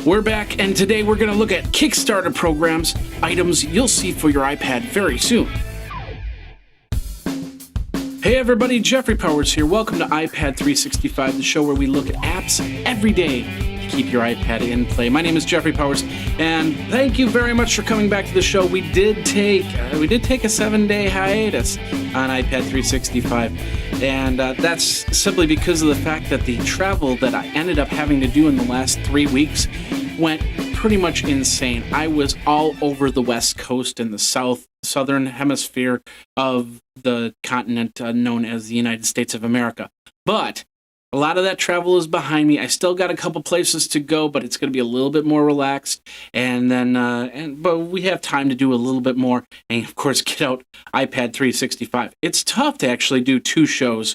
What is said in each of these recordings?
We're back, and today we're going to look at Kickstarter programs, items you'll see for your iPad very soon. Hey everybody, Jeffrey Powers here. Welcome to iPad 365, the show where we look at apps every day to keep your iPad in play. My name is Jeffrey Powers, and thank you very much for coming back to the show. We did take a 7-day hiatus on iPad 365, and that's simply because of the fact that the travel that I ended up having to do in the last 3 weeks went pretty much insane. I was all over the West Coast in the southern hemisphere of the continent known as the United States of America. But a lot of that travel is behind me. I still got a couple places to go, but it's going to be a little bit more relaxed. And then, but we have time to do a little bit more, and of course, get out iPad 365. It's tough to actually do 2 shows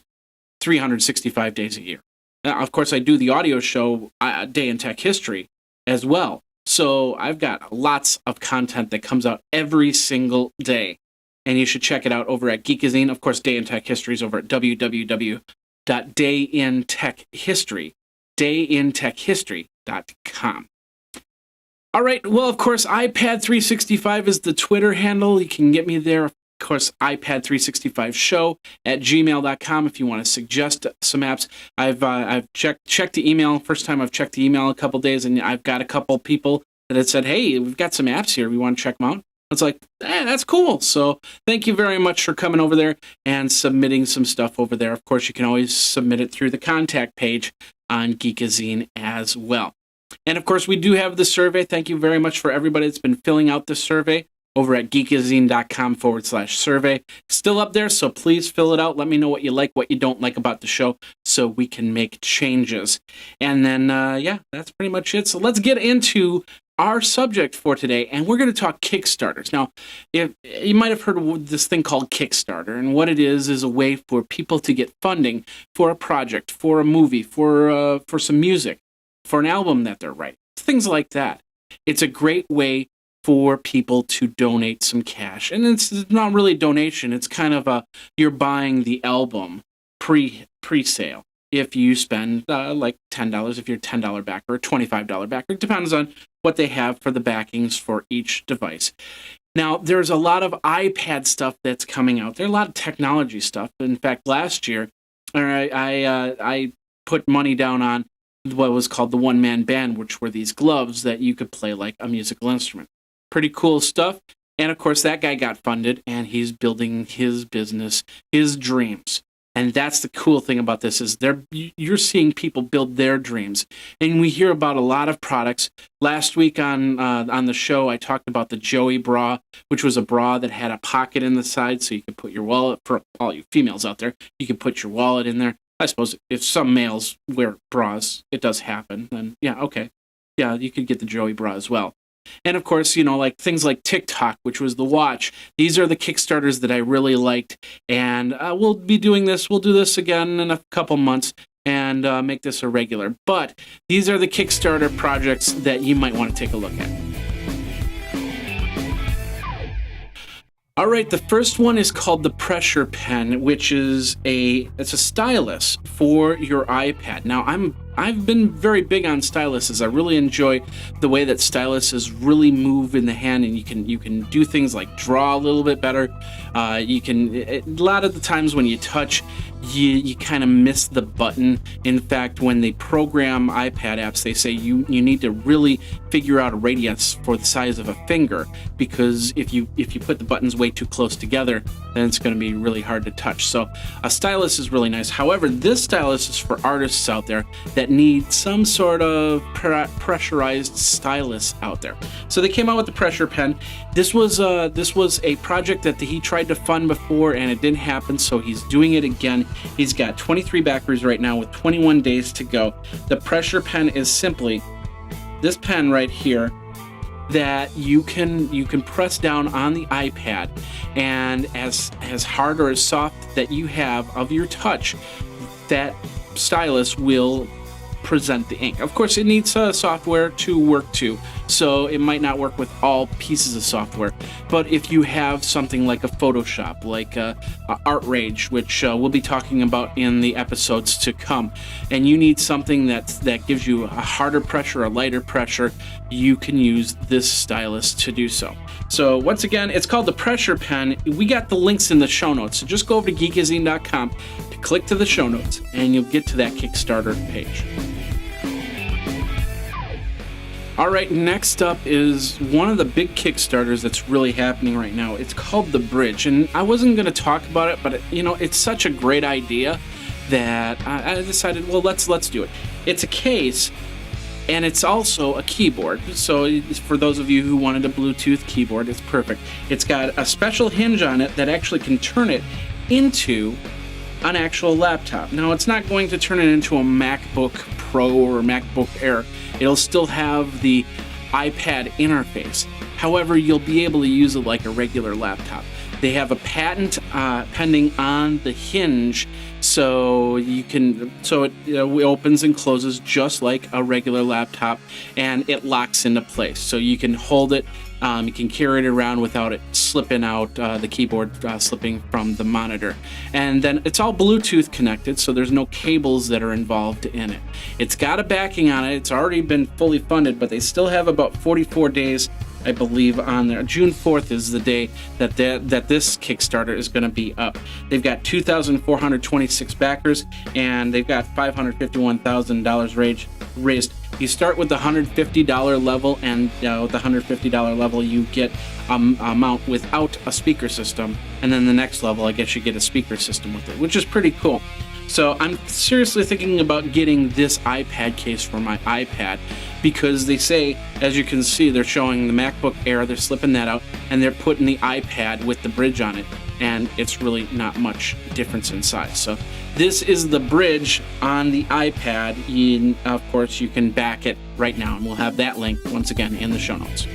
365 days a year. Now, of course, I do the audio show, Day in Tech History, as well. So I've got lots of content that comes out every single day, and you should check it out over at Geekazine. Of course, Day in Tech History is over at www.dayintechhistory.com. All right, well, of course, iPad 365 is the Twitter handle. You can get me there. Of course, iPad365show@gmail.com if you want to suggest some apps. I've checked the email. First time I've checked the email a couple days, and I've got a couple people that had said, hey, we've got some apps here. We want to check them out. It's like, that's cool. So thank you very much for coming over there and submitting some stuff over there. Of course, you can always submit it through the contact page on Geekazine as well. And of course, we do have the survey. Thank you very much for everybody that's been filling out the survey over at geekazine.com/survey. Still up there, so please fill it out. Let me know what you like, what you don't like about the show, so we can make changes. And then, that's pretty much it. So let's get into our subject for today, and we're going to talk Kickstarters. Now, if you might have heard of this thing called Kickstarter, and what it is a way for people to get funding for a project, for a movie, for some music, for an album that they're writing, things like that. It's a great way for people to donate some cash. And it's not really a donation. It's kind of you're buying the album pre-sale. If you spend like $10, if you're a $10 backer or $25 backer, it depends on what they have for the backings for each device. Now, there's a lot of iPad stuff that's coming out. There's a lot of technology stuff. In fact, last year, I put money down on what was called the one-man band, which were these gloves that you could play like a musical instrument. Pretty cool stuff. And of course, that guy got funded, and he's building his business, his dreams. And that's the cool thing about this is you're seeing people build their dreams. And we hear about a lot of products. Last week on the show, I talked about the Joey bra, which was a bra that had a pocket in the side, so you could put your wallet, for all you females out there, you could put your wallet in there. I suppose if some males wear bras, it does happen. Then, yeah, okay. Yeah, you could get the Joey bra as well. And of course, like things like TikTok, which was the watch. These are the Kickstarters that I really liked. And we'll be doing this. We'll do this again in a couple months and make this a regular. But these are the Kickstarter projects that you might want to take a look at. All right, the first one is called the Pressure Pen, which is it's a stylus for your iPad. Now, I've been very big on styluses. I really enjoy the way that styluses really move in the hand, and you can do things like draw a little bit better. A lot of the times when you touch, you kind of miss the button. In fact, when they program iPad apps, they say you need to really figure out a radius for the size of a finger, because if you put the buttons way too close together, then it's going to be really hard to touch. So a stylus is really nice. However, this stylus is for artists out there that need some sort of pressurized stylus out there. So they came out with the Pressure Pen. This was a project that he tried to fund before, and it didn't happen, so he's doing it again. He's got 23 backers right now with 21 days to go. The Pressure Pen is simply this pen right here that you can press down on the iPad, and as hard or as soft that you have of your touch, that stylus will present the ink. Of course, it needs software to work to, so it might not work with all pieces of software. But if you have something like a Photoshop, like ArtRage, which we'll be talking about in the episodes to come, and you need something that gives you a harder pressure, a lighter pressure, you can use this stylus to do so. So once again, it's called the Pressure Pen. We got the links in the show notes, so just go over to geekazine.com to click to the show notes, and you'll get to that Kickstarter page. All right, next up is one of the big Kickstarters that's really happening right now. It's called the Brydge, and I wasn't going to talk about it, but it's such a great idea that I decided, well, let's do it. It's a case, and it's also a keyboard. So for those of you who wanted a Bluetooth keyboard, it's perfect. It's got a special hinge on it that actually can turn it into an actual laptop. Now, it's not going to turn it into a MacBook Pro or MacBook Air. It'll still have the iPad interface. However, you'll be able to use it like a regular laptop. They have a patent pending on the hinge, so it opens and closes just like a regular laptop, and it locks into place. So you can hold it, you can carry it around without it slipping out, the keyboard slipping from the monitor. And then it's all Bluetooth connected, so there's no cables that are involved in it. It's got a backing on it. It's already been fully funded, but they still have about 44 days, I believe, on there. June 4th is the day that this Kickstarter is going to be up. They've got 2,426 backers, and they've got $551,000 raised. You start with the $150 level, and with the $150 level, you get a mount without a speaker system, and then the next level, I guess you get a speaker system with it, which is pretty cool. So I'm seriously thinking about getting this iPad case for my iPad, because they say, as you can see, they're showing the MacBook Air, they're slipping that out, and they're putting the iPad with the Brydge on it, and it's really not much difference in size. So this is the Brydge on the iPad, and of course you can back it right now, and we'll have that link once again in the show notes.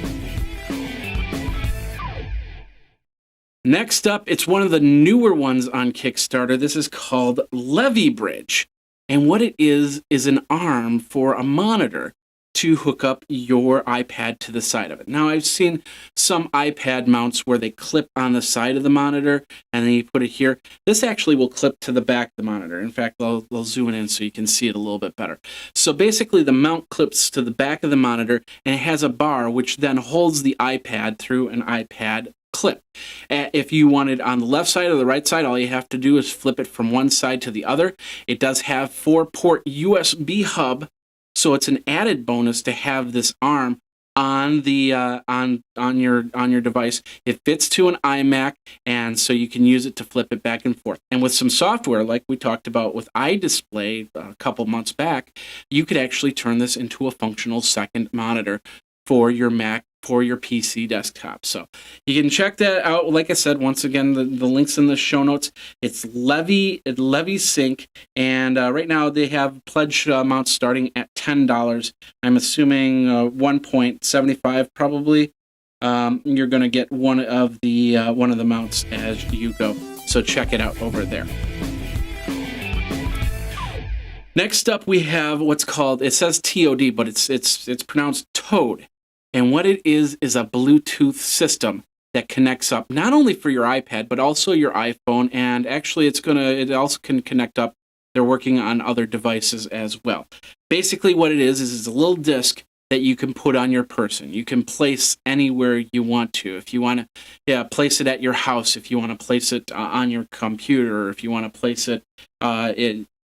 Next up, it's one of the newer ones on Kickstarter. This is called Levi Brydge, and what it is an arm for a monitor to hook up your iPad to the side of it. Now, I've seen some iPad mounts where they clip on the side of the monitor and then you put it here. This actually will clip to the back of the monitor. In fact, I'll zoom it in so you can see it a little bit better. So basically, the mount clips to the back of the monitor, and it has a bar which then holds the iPad through an iPad clip. If you want it on the left side or the right side, all you have to do is flip it from one side to the other. It does have 4-port USB hub, so it's an added bonus to have this arm on the on your device. It fits to an iMac, and so you can use it to flip it back and forth. And with some software, like we talked about with iDisplay a couple months back, you could actually turn this into a functional second monitor for your Mac, for your PC desktop. So you can check that out. Like I said, once again, the link's in the show notes. It's Levi Sync, and right now they have pledge amounts starting at $10. I'm assuming 1.75 probably. You're going to get one of the mounts as you go. So check it out over there. Next up, we have what's called, it says TOD, but it's pronounced Toad. And what it is a Bluetooth system that connects up not only for your iPad, but also your iPhone. And actually, it also can connect up. They're working on other devices as well. Basically, what it is a little disc that you can put on your person. You can place anywhere you want to. If you want to place it at your house, if you want to place it on your computer, if you want to place it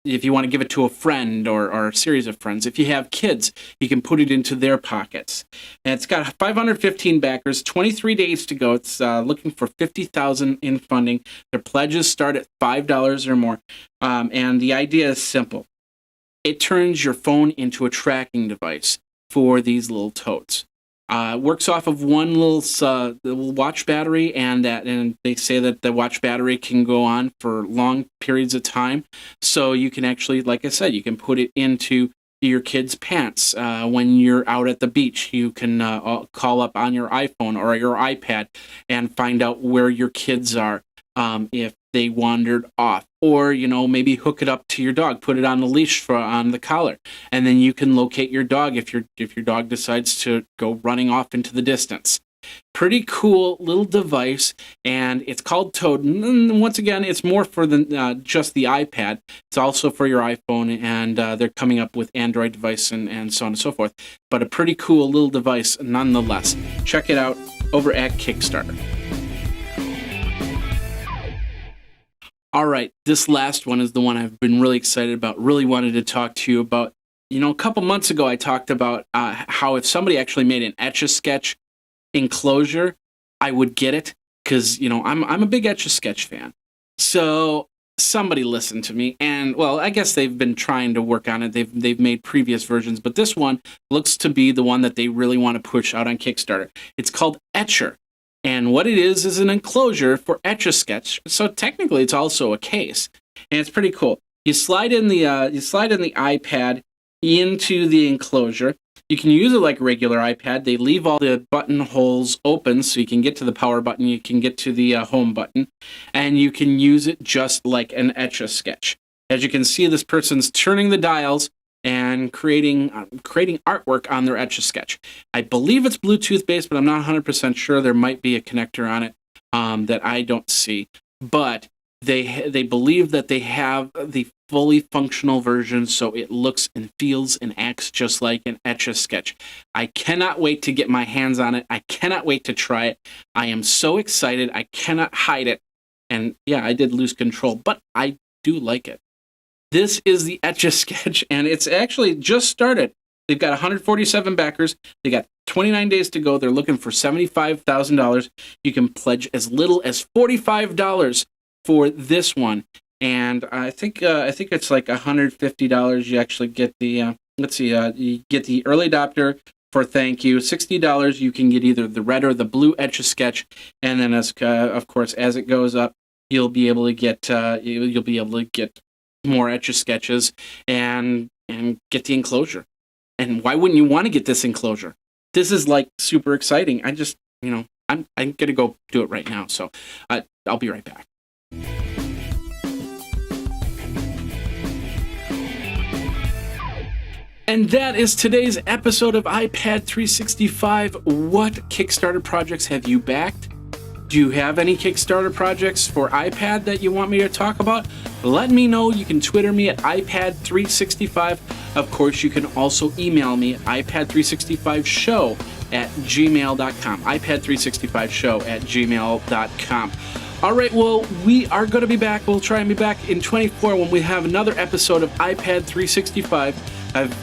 if you want to give it to a friend or a series of friends. If you have kids, you can put it into their pockets. And it's got 515 backers, 23 days to go. It's looking for $50,000 in funding. Their pledges start at $5 or more. And the idea is simple. It turns your phone into a tracking device for these little totes. Works off of one little watch battery, and they say that the watch battery can go on for long periods of time. So you can actually, like I said, you can put it into your kids' pants when you're out at the beach. You can call up on your iPhone or your iPad and find out where your kids are if they wandered off, or maybe hook it up to your dog, put it on the leash on the collar, and then you can locate your dog if your dog decides to go running off into the distance. Pretty cool little device, and it's called Toad. And once again, it's more for just the iPad. It's also for your iPhone, and they're coming up with Android device and so on and so forth. But a pretty cool little device nonetheless. Check it out over at Kickstarter. All right, this last one is the one I've been really excited about, really wanted to talk to you about. A couple months ago, I talked about how if somebody actually made an Etch-a-Sketch enclosure, I would get it, because I'm a big Etch-a-Sketch fan. So somebody listened to me, and well, I guess they've been trying to work on it. They've made previous versions, but this one looks to be the one that they really want to push out on Kickstarter. It's called Etcher, and what it is an enclosure for Etch-a-Sketch. So technically, it's also a case, and it's pretty cool. You slide in the iPad into the enclosure. You can use it like a regular iPad. They leave all the button holes open so you can get to the power button, you can get to the home button, and you can use it just like an Etch-a-Sketch. As you can see, this person's turning the dials and creating artwork on their Etch-a-Sketch. I believe it's Bluetooth based, but I'm not 100% sure. There might be a connector on it that I don't see. But they believe that they have the fully functional version, so it looks and feels and acts just like an Etch-a-Sketch. I cannot wait to get my hands on it. I cannot wait to try it. I am so excited. I cannot hide it. And yeah, I did lose control, but I do like it. This is the Etch-a-Sketch, and it's actually just started. They've got 147 backers. They got 29 days to go. They're looking for $75,000. You can pledge as little as $45 for this one, and I think it's like $150. You actually get the you get the early adopter for thank you. $60. You can get either the red or the blue Etch-a-Sketch, and then of course as it goes up, you'll be able to get more Etch-a-Sketches and get the enclosure. And why wouldn't you want to get this enclosure? This is like super exciting. I just I'm gonna go do it right now. So I'll be right back. And that is today's episode of iPad 365. What Kickstarter projects have you backed? Do you have any Kickstarter projects for iPad that you want me to talk about? Let me know. You can Twitter me at iPad365. Of course, you can also email me at iPad365show@gmail.com. iPad365show@gmail.com. All right, well, we are going to be back. We'll try and be back in 24 when we have another episode of iPad 365. I've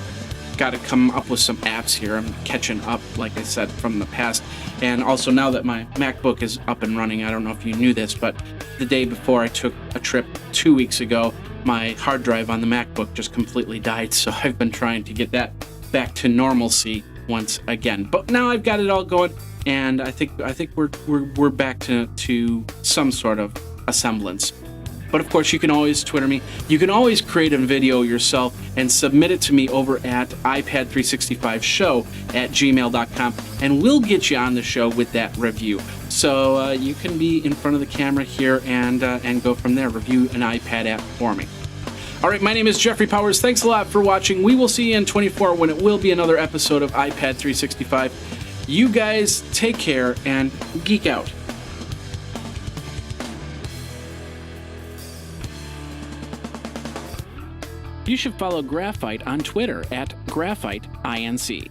got to come up with some apps here. I'm catching up, like I said, from the past. And also now that my MacBook is up and running, I don't know if you knew this, but the day before I took a trip 2 weeks ago, my hard drive on the MacBook just completely died. So I've been trying to get that back to normalcy once again. But now I've got it all going, and I think we're back to some sort of a semblance. But of course, you can always Twitter me. You can always create a video yourself and submit it to me over at iPad365show@gmail.com, and we'll get you on the show with that review. So you can be in front of the camera here and go from there. Review an iPad app for me. All right, my name is Jeffrey Powers. Thanks a lot for watching. We will see you in 24 when it will be another episode of iPad 365. You guys take care and geek out. You should follow Graphite on Twitter at GraphiteINC.